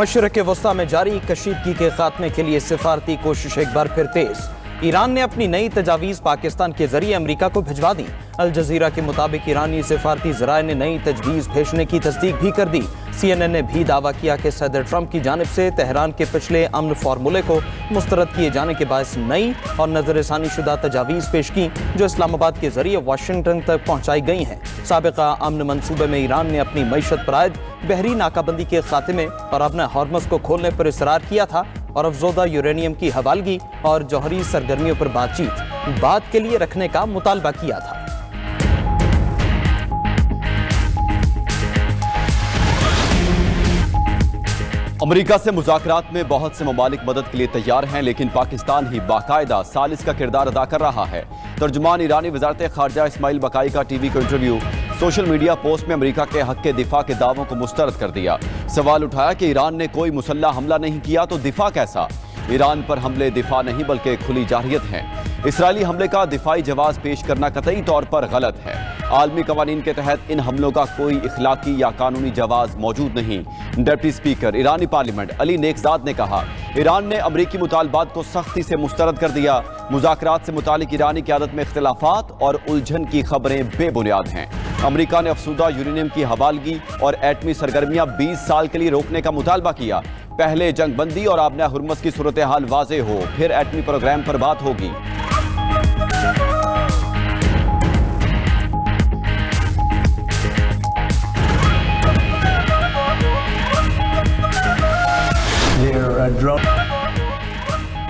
मशरक़ वस्ता में जारी कशीदगी के खात्मे के लिए सिफारती कोशिश एक बार फिर तेज। ईरान ने अपनी नई तजावीज़ पाकिस्तान के जरिए अमेरिका को भिजवा दी। अल जज़ीरा के मुताबिक ईरानी सिफारती ज़राए ने नई तजवीज़ भेजने की तस्दीक भी कर दी। CNN ने भी दावा किया कि सदर ट्रंप की जानिब से तेहरान के पिछले अमन फार्मूले को मुस्तरद किए जाने के बायस नई और नजरसानी शुदा तजावीज़ पेश की, जो इस्लामाबाद के जरिए वाशिंगटन तक पहुँचाई गई हैं। साबिका अमन मनसूबे में ईरान ने अपनी मईशत पर आयद बहरी नाकाबंदी के खात्मे और अपने हॉर्मस को खोलने पर इसरार किया था और अफजोदा यूरेनियम की हवालगी और जौहरी सरगर्मियों पर बातचीत बाद के लिए रखने का मुतालबा किया था। अमेरिका से मुज़ाकरात में बहुत से ममालिक मदद के लिए तैयार हैं, लेकिन पाकिस्तान ही बाकायदा सालिस का किरदार अदा कर रहा है। तर्जुमान ईरानी वज़ारत ख़ारजा इस्माइल बकाई का टीवी को इंटरव्यू सोशल मीडिया पोस्ट में अमेरिका के हक़ के दिफा के दावों को मुस्तरद कर दिया। सवाल उठाया कि ईरान ने कोई मुसल्लह हमला नहीं किया तो दिफा कैसा? ईरान पर हमले दिफा नहीं बल्कि खुली जारहियत हैं। इसराइली हमले का दिफाई जवाब पेश करना कतई तौर पर गलत है। आलमी कवानीन के तहत इन हमलों का कोई इखलाकी या कानूनी जवाब मौजूद नहीं। डिप्टी स्पीकर ईरानी पार्लियामेंट अली नेकजाद ने कहा, ईरान ने अमरीकी मुतालबात को सख्ती से मुस्तरद कर दिया। मुज़ाकरात से मुतालिक ईरानी क़यादत में इख्तिलाफात और उलझन की खबरें बेबुनियाद हैं। अमरीका ने अफसूदा यूरेनियम की हवालगी और एटमी सरगर्मियां 20 साल के लिए रोकने का मुतालबा किया। पहले जंग बंदी और आबना हुर्मस की सूरत हाल वाज़े हो, फिर एटमी प्रोग्राम पर बात होगी।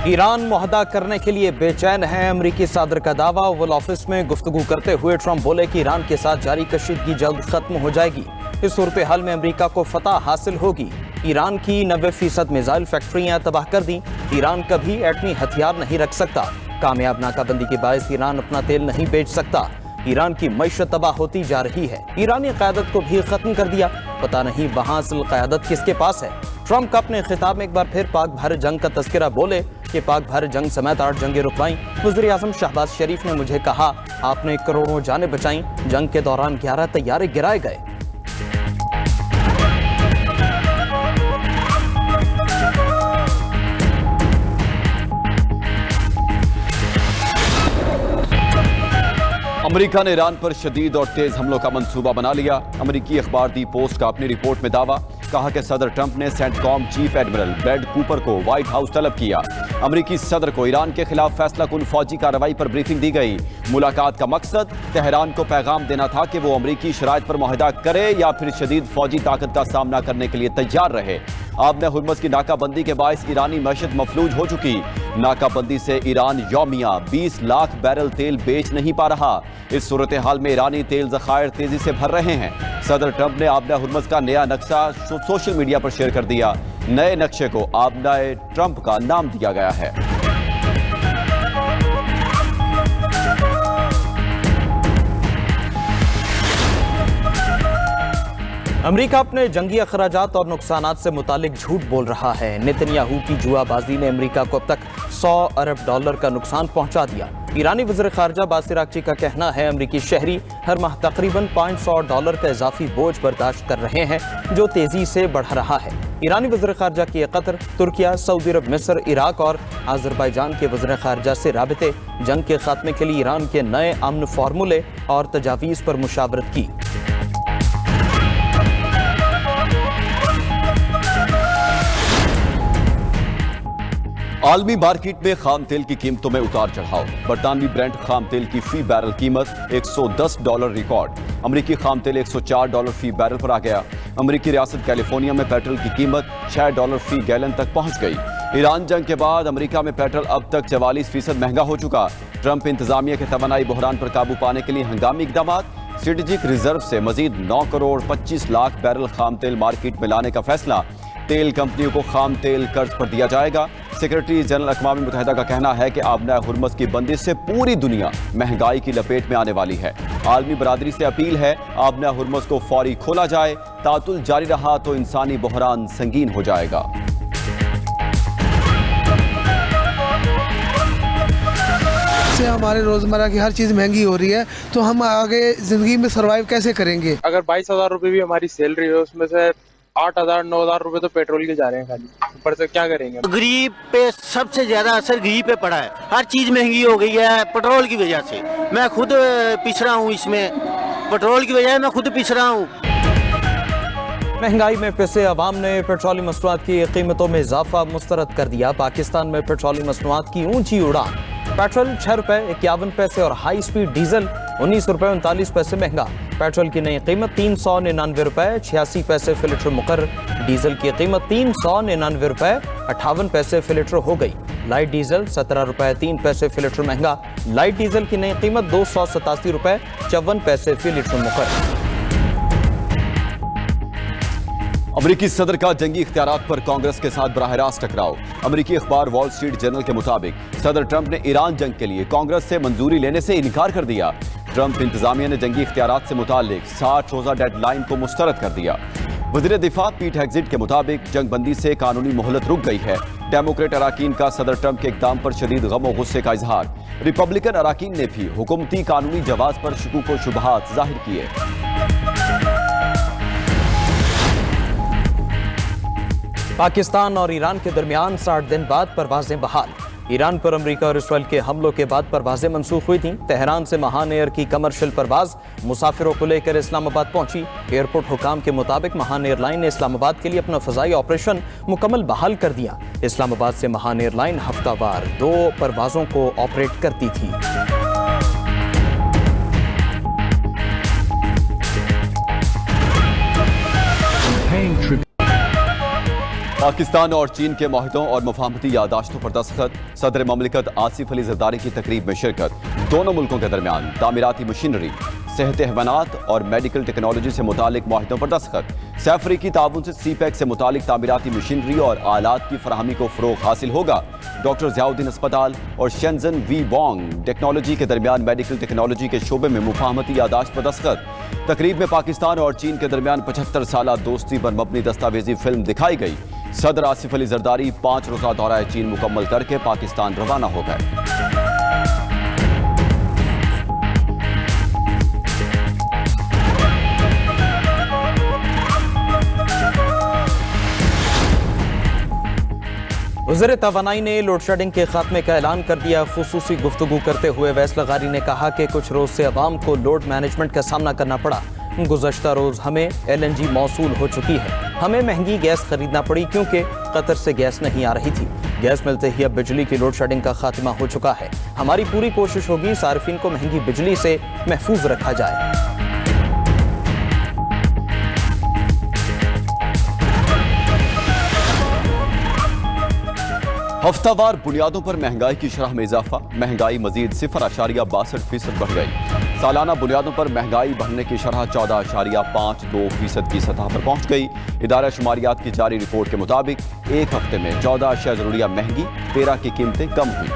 ईरान मुआहदा करने के लिए बेचैन है। अमरीकी सदर का दावा। ओवल ऑफिस में गुफ्तगू करते हुए ट्रंप बोले कि ईरान के साथ जारी कशीदगी जल्द खत्म हो जाएगी। इस सूरत हाल में अमरीका को फतह हासिल होगी। ईरान की 90% मिसाइल फैक्ट्रियां तबाह कर दी। ईरान कभी एटमी हथियार नहीं रख सकता। कामयाब नाकाबंदी के बायस ईरान अपना तेल नहीं बेच सकता। ईरान की मईशत तबाह होती जा रही है। ईरानी क़यादत को भी खत्म कर दिया। पता नहीं वहां असल क़यादत किसके पास है। ट्रंप अपने खिताब में एक बार फिर पाक भारत जंग का तस्करा बोले कि पाक भारत जंग समेत 8 जंगें रुकवाईं। वज़ीर-ए-आज़म शहबाज शरीफ ने मुझे कहा, आपने करोड़ों जानें बचाईं। जंग के दौरान 11 तैयारे गिराए गए। अमेरिका ने ईरान पर शदीद और तेज हमलों का मंसूबा बना लिया। अमेरिकी अखबार दी पोस्ट का अपनी रिपोर्ट में दावा, कहा कि सदर ट्रंप ने CENTCOM chief admiral Brad Cooper को व्हाइट हाउस तलब किया। अमेरिकी सदर को ईरान के खिलाफ फैसला कुन फौजी कार्रवाई पर ब्रीफिंग दी गई। मुलाकात का मकसद तेहरान को पैगाम देना था कि वो अमेरिकी शराइत पर मुआहदा करे या फिर शदीद फौजी ताकत का सामना करने के लिए तैयार रहे। आबना हुर्मस की नाकाबंदी के बायस ईरानी मईशत मफलूज हो चुकी। नाकाबंदी से ईरान यौमिया 20 लाख बैरल तेल बेच नहीं पा रहा। इस सूरत हाल में ईरानी तेल ज़खायर तेजी से भर रहे हैं। सदर ट्रंप ने आबना हुर्मस का नया नक्शा सोशल मीडिया पर शेयर कर दिया। नए नक्शे को आबना ट्रंप का नाम दिया गया है। अमेरिका अपने जंगी अखराजात और नुकसानात से मुतालिक झूठ बोल रहा है। नेतन्याहू की जुआबाजी ने अमेरिका को अब तक $100 अरब का नुकसान पहुंचा दिया। ईरानी वज़ीर ख़ारजा बासिर आगची का कहना है, अमेरिकी शहरी हर माह तकरीबन $500 का इजाफी बोझ बर्दाश्त कर रहे हैं, जो तेजी से बढ़ रहा है। ईरानी वज़ीर ख़ारजा की कतर, तुर्किया, सऊदी अरब, मिस्र, इराक और आज़रबाईजान के वज़ीर ख़ारजा से राबते जंग के खात्मे के लिए ईरान के नए अमन फार्मूले और तजावीज़ पर मुशावरत की। आलमी मार्केट में खाम तेल की कीमतों में उतार चढ़ाव। बरतानवी ब्रेंट खाम तेल की फी बैरल कीमत $110 रिकॉर्ड। अमरीकी खाम तेल $104 फी बैरल पर आ गया। अमरीकी रियासत कैलिफोर्निया में पेट्रोल की कीमत $6 फी गैलन तक पहुंच गई। ईरान जंग के बाद अमरीका में पेट्रोल अब तक 44% महंगा हो चुका। ट्रंप इंतजामिया के तवानाई बहरान पर काबू पाने के लिए हंगामी इकदाम। स्ट्रेटेजिक रिजर्व से मजीद 9 करोड़ 25 लाख बैरल खाम तेल मार्केट में लाने का फैसला। तेल कंपनियों को खाम तेल कर्ज पर दिया जाएगा। सेक्रेटरी जनरल अक़वाम मुत्तहिदा का कहना है कि आबना हुर्मस की बंदिश से पूरी दुनिया महंगाई की लपेट में आने वाली है। आलमी बरादरी से अपील है, आबना हुर्मस को फौरी खोला जाए। तातुल जारी रहा तो इंसानी बहरान संगीन हो जाएगा। हमारे रोजमर्रा की हर चीज महंगी हो रही है, तो हम आगे जिंदगी में सर्वाइव कैसे करेंगे? अगर 22,000 रुपए भी हमारी सैलरी है, उसमें से 8,000 9,000 रुपए तो पेट्रोल के जा रहे हैं खाली, ऊपर से क्या करेंगे। गरीब पे सबसे ज्यादा असर गरीब पे पड़ा है, हर चीज महंगी हो गई है पेट्रोल की वजह से। मैं खुद पिस रहा हूँ इसमें, पेट्रोल की वजह से मैं खुद पिस रहा हूँ। महंगाई में पिसे अवाम ने पेट्रोलियम मसनूआत की कीमतों में इजाफा मुस्तरद कर दिया। पाकिस्तान में पेट्रोलियम मसनूआत की ऊंची उड़ान। पेट्रोल 6 रुपए 51 पैसे और हाई स्पीड डीजल 19 रुपए 39 पैसे महंगा। पेट्रोल की नई कीमत 399 रुपए 86 पैसे फी लीटर मुकर्रर। डीजल की कीमत 399 रुपए 58 पैसे फी लीटर हो गई। लाइट डीजल 17 रुपए 3 पैसे फी लीटर महंगा। लाइट डीजल की नई कीमत 287 रुपए 54 पैसे फी लीटर मुकर्रर। अमरीकी सदर का जंगी इख्तियारात पर कांग्रेस के साथ बराह रास्त टकराव। अमरीकी अखबार वॉल स्ट्रीट जर्नल के मुताबिक सदर ट्रंप ने ईरान जंग के लिए कांग्रेस से मंजूरी लेने से इनकार कर दिया। ट्रंप इंतजामिया ने जंगी इख्तियारात से मुतालिक 60 रोजा डेडलाइन को मुस्तरद कर दिया। वज़ीर दिफा पीट हेग्जिट के मुताबिक जंग बंदी से कानूनी मोहलत रुक गई है। डेमोक्रेट अराकीन का सदर ट्रंप के इक़दाम पर शदीद गम और गुस्से का इजहार। रिपब्लिकन अराकीन ने भी हुकूमती कानूनी जवाब पर शुकूक व शुबहात जाहिर किए। पाकिस्तान और ईरान के दरमियान 60 दिन बाद परवाजें बहाल। ईरान पर अमेरिका और इसराइल के हमलों के बाद परवाजें मनसूख हुई थीं। तेहरान से महान एयर की कमर्शियल परवाज मुसाफिरों को लेकर इस्लामाबाद पहुंची। एयरपोर्ट हुकाम के मुताबिक महान एयरलाइन ने इस्लामाबाद के लिए अपना फ़ज़ाई ऑपरेशन मुकम्मल बहाल कर दिया। इस्लामाबाद से महान एयरलाइन हफ्तावार 2 परवाज़ों को ऑपरेट करती थी। पाकिस्तान और चीन के माहिदों और मुफाहमती यादाश्तों पर दस्तखत। सदर ममलिकत आसिफ अली जरदारी की तकरीब में शिरकत। दोनों मुल्कों के दरमियान तामीराती मशीनरी, सेहत हैवानात और मेडिकल टेक्नोलॉजी से मुतालिक माहिदों पर दस्तखत। सैफ अफ्रीकी ताउन से CPEC से मुतालिक तामीराती मशीनरी और आलात की फराहमी को फ़रोग़ हासिल होगा। डॉक्टर ज़ियाउद्दीन अस्पताल और शेंजन वी बोंग टेक्नोलॉजी के दरमियान मेडिकल टेक्नोलॉजी के शोबे में मुफाहमती यादाश्त पर दस्तखत। तकरीब में पाकिस्तान और चीन के दरमियान 75 साला दोस्ती पर मबनी दस्तावेजी फिल्म दिखाई गई। सदर आसिफ अली जरदारी 5 रोज़ा दौरा चीन मुकम्मल करके पाकिस्तान रवाना हो गए। वज़ीर तवानाई ने लोड शेडिंग के खात्मे का ऐलान कर दिया। खुसूसी गुफ्तगू करते हुए वैस लगारी ने कहा कि कुछ रोज से अवाम को लोड मैनेजमेंट का सामना करना पड़ा। गुज़श्ता रोज हमें LNG मौसूल हो चुकी है। हमें महंगी गैस खरीदना पड़ी क्योंकि कतर से गैस नहीं आ रही थी। गैस मिलते ही अब बिजली की लोड शेडिंग का खात्मा हो चुका है। हमारी पूरी कोशिश होगी सार्फिन को महंगी बिजली से महफूज रखा जाए। हफ्तावार बुनियादों पर महंगाई की शरह में इजाफा। महंगाई मजीद 0.62% बढ़ गई। सालाना बुनियादों पर महंगाई बढ़ने की शरह 14.52% की सतह पर पहुंच गई। इदारा शुमारियात की जारी रिपोर्ट के मुताबिक एक हफ्ते में 14 अशिया ज़रूरिया महंगी, 13 की कीमतें कम हुई।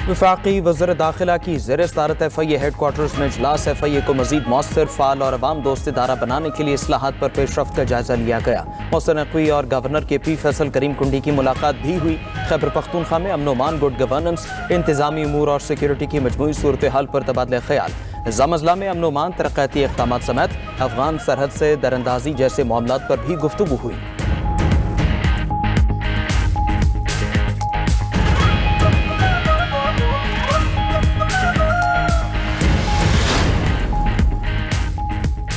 वफाकी वज़ीर दाखिला की ज़ेर सदारत FIA हेड क्वार्टर्स में इजलास। FIA को मज़ीद मौसर, फ़ाल और अवाम दोस्त इदारा बनाने के लिए इस्लाहात पर पेशरफ्त का जायज़ा लिया गया। मौसर नकवी और गवर्नर KP फैसल करीम कुंडी की मुलाकात भी हुई। खैबर पख्तूनख्वा में अमन अमान, गुड गवर्नेंस, इंतज़ामी उमूर और सिक्योरिटी की मजमूई सूरत हाल पर तबादला ख्याल। ज़ामज़ला में अमन अमान, तरक्याती इक़दामात समेत अफगान सरहद से दरअंदाजी जैसे मामलात पर भी गुफ्तगू हुई।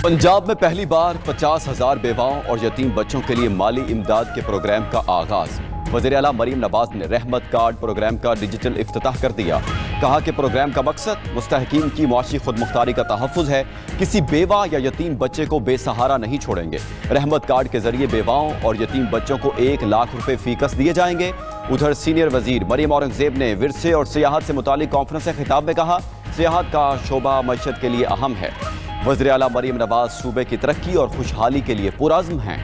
पंजाब में पहली बार 50,000 बेवाओं और यतीम बच्चों के लिए माली इमदाद के प्रोग्राम का आगाज। वज़ीर आला मरीम नवाज ने रहमत कार्ड प्रोग्राम का डिजिटल इफ्तिताह कर दिया। कहा कि प्रोग्राम का मकसद मुस्तहकीन की मुआशी खुदमुख्तारी का तहफ़्फ़ुज़ है। किसी बेवा या यतीम बच्चे को बेसहारा नहीं छोड़ेंगे। रहमत कार्ड के जरिए बेवाओं और यतीम बच्चों को 1 लाख रुपए फीकस दिए जाएंगे। उधर सीनियर वजीर मरियम औरंगजेब ने विरसे और सियाहत से मुतालिक कॉन्फ्रेंस से खिताब में कहा, सियाहत का शोबा मईशत के लिए अहम है। वज़ीर आला मरीम नवाज सूबे की तरक्की और खुशहाली के लिए पुरअज़्म हैं।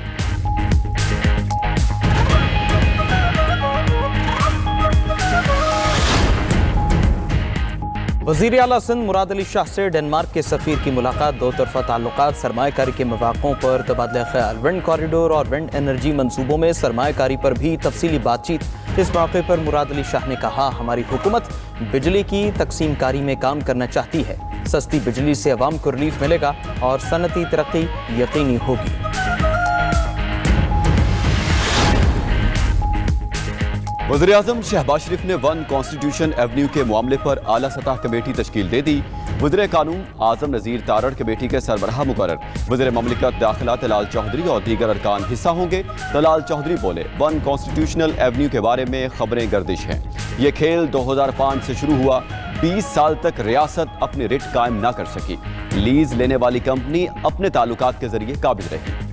वज़ीर आला सिंध मुराद अली शाह से डेनमार्क के सफ़ीर की मुलाकात। दो तरफ़ा ताल्लुकात, सरमायाकारी के मौक़ों पर तबादला ख्याल। विंड कॉरिडोर और विंड एनर्जी मंसूबों में सरमायाकारी पर भी तफसीली बातचीत। इस मौके पर मुराद अली शाह ने कहा, हमारी हुकूमत बिजली की तकसीम कारी में काम करना चाहती है। सस्ती बिजली से अवाम को रिलीफ मिलेगा और सनती तरक्की यकीनी होगी। वज़ीर-ए-आज़म शहबाज शरीफ ने 1 कॉन्स्टिट्यूशन एवेन्यू के मामले पर आला सतह कमेटी तश्कील दे दी। वज़ीर कानून आज़म नज़ीर तारड़ कमेटी के सरबराह मुकर्रर। वज़ीर ममलिकत दाखिला तलाल चौधरी और दीगर अरकान हिस्सा होंगे। तलाल चौधरी बोले, 1 कॉन्स्टिट्यूशनल एवेन्यू के बारे में खबरें गर्दिश हैं। ये खेल 2005 से शुरू हुआ। 20 साल तक रियासत अपनी रिट कायम ना कर सकी। लीज लेने वाली कंपनी अपने ताल्लुकात के जरिए काबिज रही।